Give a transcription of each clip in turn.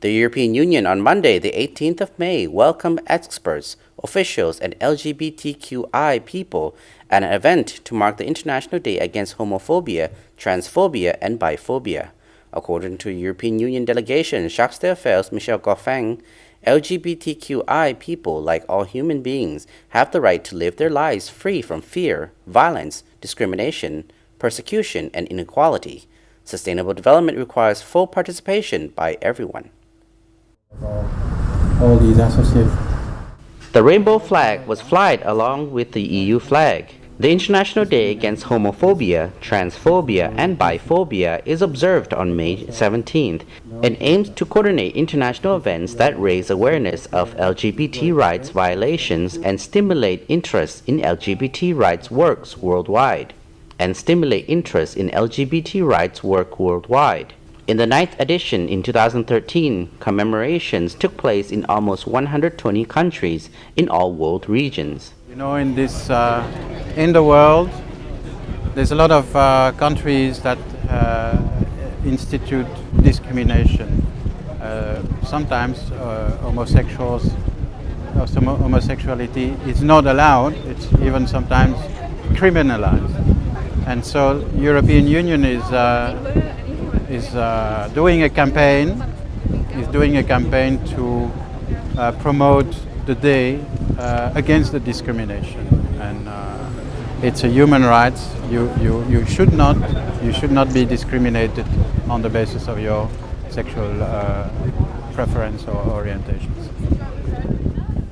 The European Union on Monday, the 18th of May, welcomed experts, officials, and LGBTQI people at an event to mark the International Day Against Homophobia, Transphobia, and Biphobia. According to European Union Delegation Chargé d'Affaires Michel Goffin, LGBTQI people, like all human beings, have the right to live their lives free from fear, violence, discrimination, persecution, and inequality. Sustainable development requires full participation by everyone. All these associated. The rainbow flag was flied along with the EU flag. The International Day Against Homophobia, Transphobia, and Biphobia is observed on May 17th and aims to coordinate international events that raise awareness of LGBT rights violations and stimulate interest in LGBT rights works worldwide. In the 9th edition in 2013, commemorations took place in almost 120 countries in all world regions. You know, in the world, there's a lot of countries that institute discrimination. Sometimes homosexuality is not allowed. It's even sometimes criminalized. And so, European Union is doing a campaign to promote the day against the discrimination, and it's a human rights. You should not be discriminated on the basis of your sexual preference or orientations.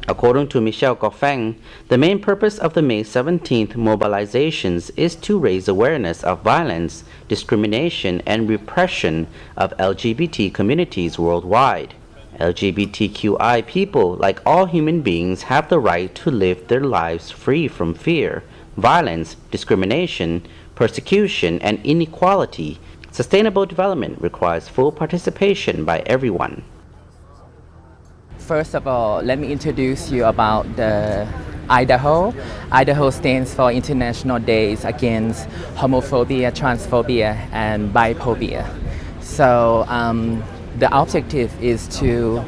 According to Michel Goffin, the main purpose of the May 17th mobilizations is to raise awareness of violence, discrimination, and repression of LGBT communities worldwide. LGBTQI people, like all human beings, have the right to live their lives free from fear, violence, discrimination, persecution, and inequality. Sustainable development requires full participation by everyone. First of all, let me introduce you about the IDAHOT. IDAHOT stands for International Days Against Homophobia, Transphobia, and Biphobia. So the objective is to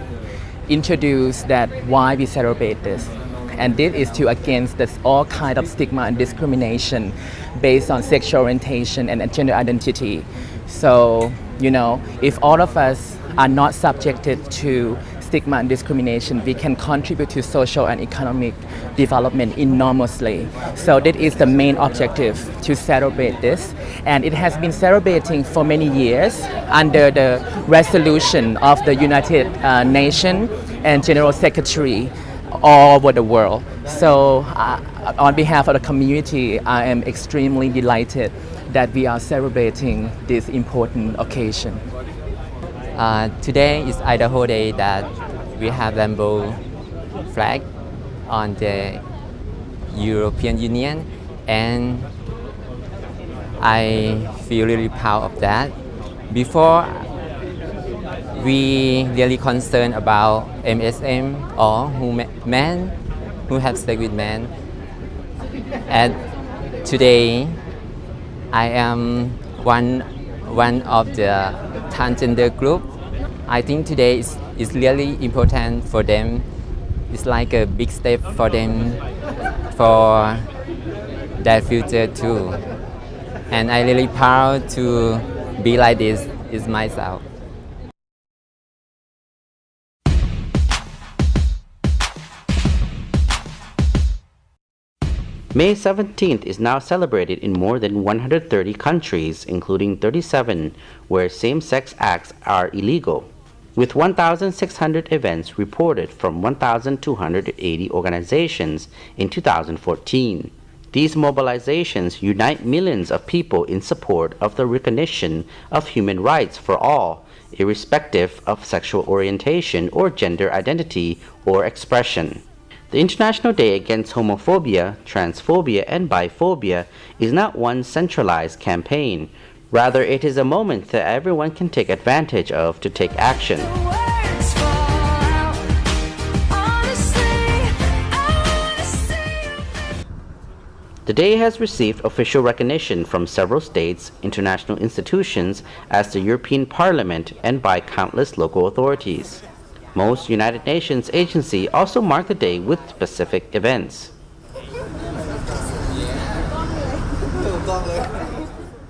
introduce that why we celebrate this. And this is to against all kind of stigma and discrimination based on sexual orientation and gender identity. So, you know, if all of us are not subjected to stigma and discrimination, we can contribute to social and economic development enormously. So that is the main objective, to celebrate this. And it has been celebrating for many years under the resolution of the United Nations and General Secretary all over the world. So on behalf of the community, I am extremely delighted that we are celebrating this important occasion. Today is IDAHOT Day that we have rainbow flag on the European Union, and I feel really proud of that. Before, we really concerned about MSM or men who have sex with men, and today I am one of the transgender group. I think today is really important for them. It's like a big step for them for their future too. And I'm really proud to be like this is myself. May 17th is now celebrated in more than 130 countries, including 37 where same-sex acts are illegal, with 1,600 events reported from 1,280 organizations in 2014. These mobilizations unite millions of people in support of the recognition of human rights for all, irrespective of sexual orientation or gender identity or expression. The International Day Against Homophobia, Transphobia, and Biphobia is not one centralized campaign. Rather, it is a moment that everyone can take advantage of to take action. The day has received official recognition from several states, international institutions, as the European Parliament, and by countless local authorities. Most United Nations agencies also mark the day with specific events.